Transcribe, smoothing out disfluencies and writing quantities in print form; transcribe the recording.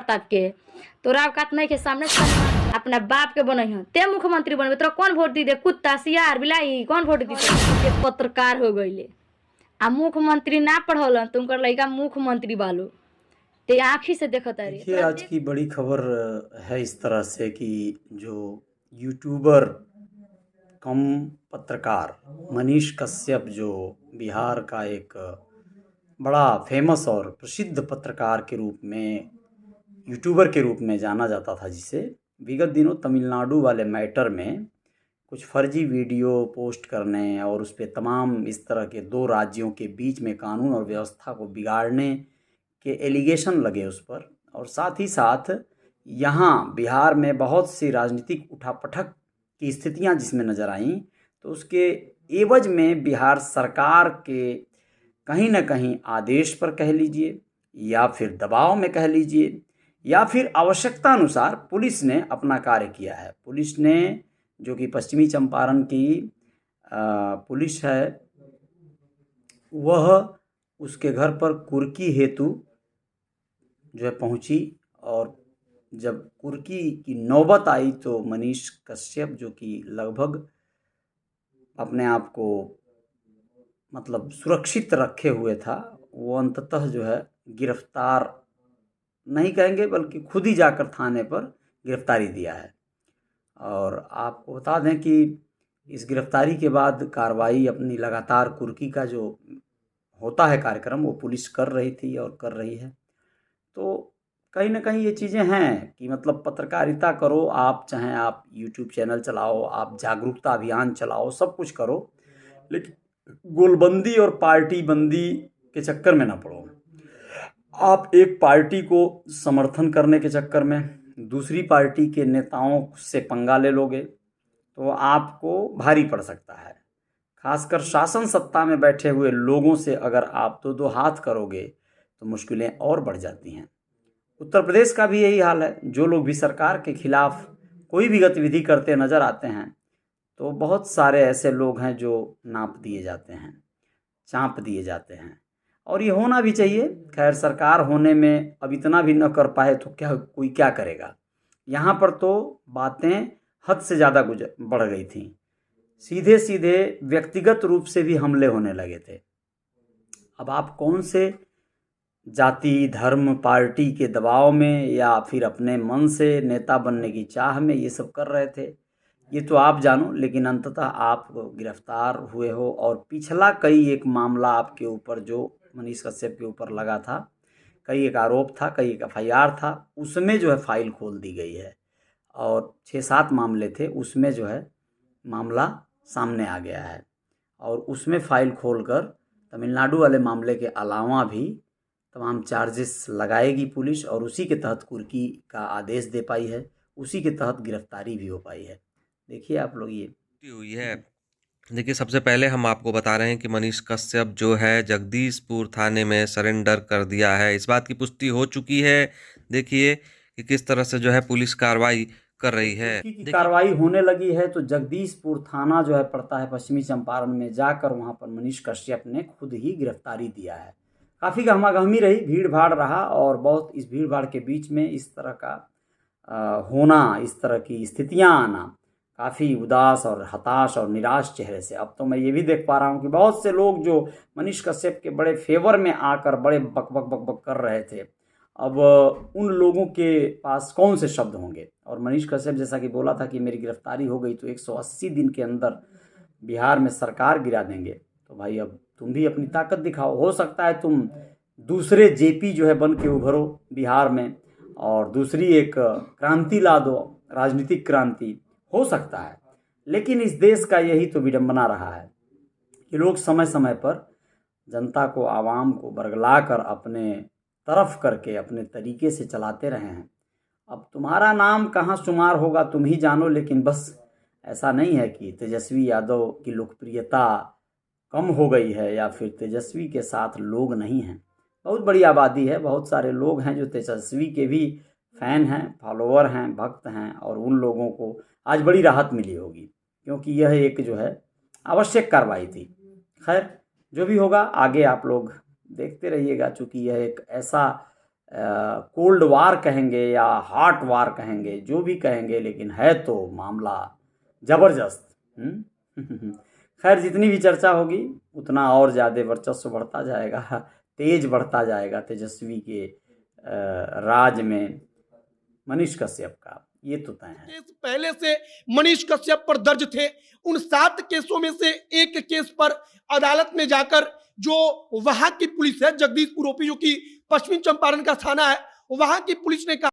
के तोरा औकात नहीं के सामने अपना बाप के बनई हन ते मुख्यमंत्री बनबे तोरा कौन वोट दी दे कुत्ता सियार बिलाई कौन वोट दी के पत्रकार हो गईले आ मुख्यमंत्री ना पढ़ौलन तुमकर लड़का मुख्यमंत्री बालो ते आँखी से देखता रे। देखिए आज की बड़ी खबर है इस तरह से कि जो यूट्यूबर कम पत्रकार मनीष कश्यप जो बिहार का एक बड़ा फेमस और प्रसिद्ध पत्रकार के रूप में यूट्यूबर के रूप में जाना जाता था, जिसे विगत दिनों तमिलनाडु वाले मैटर में कुछ फर्जी वीडियो पोस्ट करने और उस पर तमाम इस तरह के दो राज्यों के बीच में कानून और व्यवस्था को बिगाड़ने के एलिगेशन लगे उस पर, और साथ ही साथ यहाँ बिहार में बहुत सी राजनीतिक उठापटक की स्थितियाँ जिसमें नज़र आईं, तो उसके एवज में बिहार सरकार के कहीं ना कहीं आदेश पर कह लीजिए या फिर दबाव में कह लीजिए या फिर आवश्यकता अनुसार पुलिस ने अपना कार्य किया है। पुलिस ने, जो कि पश्चिमी चंपारण की पुलिस है, वह उसके घर पर कुर्की हेतु जो है पहुंची, और जब कुर्की की नौबत आई तो मनीष कश्यप जो कि लगभग अपने आप को मतलब सुरक्षित रखे हुए था, वो अंततः जो है गिरफ्तार नहीं कहेंगे बल्कि खुद ही जाकर थाने पर गिरफ्तारी दिया है। और आपको बता दें कि इस गिरफ्तारी के बाद कार्रवाई अपनी लगातार कुर्की का जो होता है कार्यक्रम वो पुलिस कर रही थी और कर रही है। तो कहीं ना कहीं ये चीज़ें हैं कि मतलब पत्रकारिता करो आप, चाहे आप यूट्यूब चैनल चलाओ, आप जागरूकता अभियान चलाओ, सब कुछ करो, लेकिन गोलबंदी और पार्टी बंदी के चक्कर में ना पड़ो। आप एक पार्टी को समर्थन करने के चक्कर में दूसरी पार्टी के नेताओं से पंगा ले लोगे तो आपको भारी पड़ सकता है। खासकर शासन सत्ता में बैठे हुए लोगों से अगर आप दो हाथ करोगे तो मुश्किलें और बढ़ जाती हैं। उत्तर प्रदेश का भी यही हाल है। जो लोग भी सरकार के खिलाफ कोई भी गतिविधि करते नज़र आते हैं तो बहुत सारे ऐसे लोग हैं जो नाप दिए जाते हैं, चाँप दिए जाते हैं, और ये होना भी चाहिए। खैर, सरकार होने में अब इतना भी न कर पाए तो कोई क्या करेगा। यहाँ पर तो बातें हद से ज़्यादा बढ़ गई थी, सीधे सीधे व्यक्तिगत रूप से भी हमले होने लगे थे। अब आप कौन से जाति, धर्म, पार्टी के दबाव में या फिर अपने मन से नेता बनने की चाह में ये सब कर रहे थे, ये तो आप जानो, लेकिन अंततः आप गिरफ्तार हुए हो। और पिछला कई एक मामला आपके ऊपर जो मनीष कश्यप के ऊपर लगा था, कई एक आरोप था, कई एक एफआईआर था, उसमें जो है फाइल खोल दी गई है और 6-7 मामले थे, उसमें जो है मामला सामने आ गया है और उसमें फाइल खोलकर तमिलनाडु वाले मामले के अलावा भी तमाम चार्जेस लगाएगी पुलिस, और उसी के तहत कुर्की का आदेश दे पाई है, उसी के तहत गिरफ्तारी भी हो पाई है। देखिए आप लोग ये हुई है। देखिए, सबसे पहले हम आपको बता रहे हैं कि मनीष कश्यप जो है जगदीशपुर थाने में सरेंडर कर दिया है। इस बात की पुष्टि हो चुकी है। देखिए कि किस तरह से जो है पुलिस कार्रवाई कर रही है। की कार्रवाई होने लगी है तो जगदीशपुर थाना जो है पड़ता है पश्चिमी चंपारण में, जाकर वहां पर मनीष कश्यप ने खुद ही गिरफ्तारी दिया है। काफ़ी गहमागहमी रही, भीड़ भाड़ रहा, और बहुत इस भीड़ भाड़ के बीच में इस तरह का होना, इस तरह की स्थितियां आना काफ़ी उदास और हताश और निराश चेहरे से। अब तो मैं ये भी देख पा रहा हूँ कि बहुत से लोग जो मनीष कश्यप के बड़े फेवर में आकर बड़े बक बक बक बक कर रहे थे, अब उन लोगों के पास कौन से शब्द होंगे। और मनीष कश्यप जैसा कि बोला था कि मेरी गिरफ्तारी हो गई तो 180 दिन के अंदर बिहार में सरकार गिरा देंगे, तो भाई अब तुम भी अपनी ताकत दिखाओ। हो सकता है तुम दूसरे जेपी जो है बन के उभरो बिहार में और दूसरी एक क्रांति ला दो, राजनीतिक क्रांति हो सकता है। लेकिन इस देश का यही तो विडंबना रहा है कि लोग समय समय पर जनता को, आवाम को बरगला कर अपने तरफ करके अपने तरीके से चलाते रहे हैं। अब तुम्हारा नाम कहाँ शुमार होगा तुम ही जानो, लेकिन बस ऐसा नहीं है कि तेजस्वी यादव की लोकप्रियता कम हो गई है या फिर तेजस्वी के साथ लोग नहीं हैं। बहुत बड़ी आबादी है, बहुत सारे लोग हैं जो तेजस्वी के भी फ़ैन हैं, फॉलोअर हैं, भक्त हैं, और उन लोगों को आज बड़ी राहत मिली होगी क्योंकि यह एक जो है आवश्यक कार्रवाई थी। खैर, जो भी होगा आगे आप लोग देखते रहिएगा, चूँकि यह एक ऐसा कोल्ड वार कहेंगे या हॉट वार कहेंगे, जो भी कहेंगे, लेकिन है तो मामला ज़बरदस्त। खैर, जितनी भी चर्चा होगी उतना और ज़्यादा वर्चस्व बढ़ता जाएगा, तेज बढ़ता जाएगा तेजस्वी के राज में मनीष कश्यप का, ये तो तय है। केस पहले से मनीष कश्यप पर दर्ज थे। उन 7 केसों में से एक केस पर अदालत में जाकर जो वहां की पुलिस है, जगदीशपुर ओपी जो कि पश्चिमी चंपारण का थाना है, वहां की पुलिस ने कहा